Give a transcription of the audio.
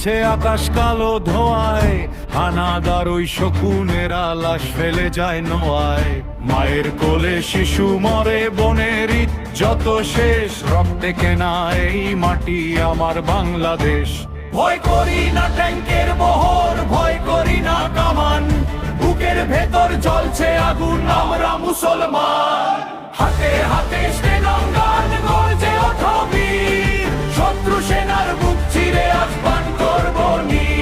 আছে আকাশ কালো ধোঁয়ায়, হানাদার ওই শকুনেরা লাশ ফেলে যায় নোয়ায়। মায়ের কোলে শিশু মরে, বনের যত শেষ, রক্তে কেনা এই মাটি আমার বাংলাদেশ। ভয় করি না ট্যাঙ্কের বহর, ভয় করি না কামান, বুকের ভেতর জ্বলছে আগুন, আমরা মুসলমান। হাতে হাতে স্টেনগান গর্জে ওঠো বীর, শত্রু সেনার বুক চিরে আজ পান করব নীর।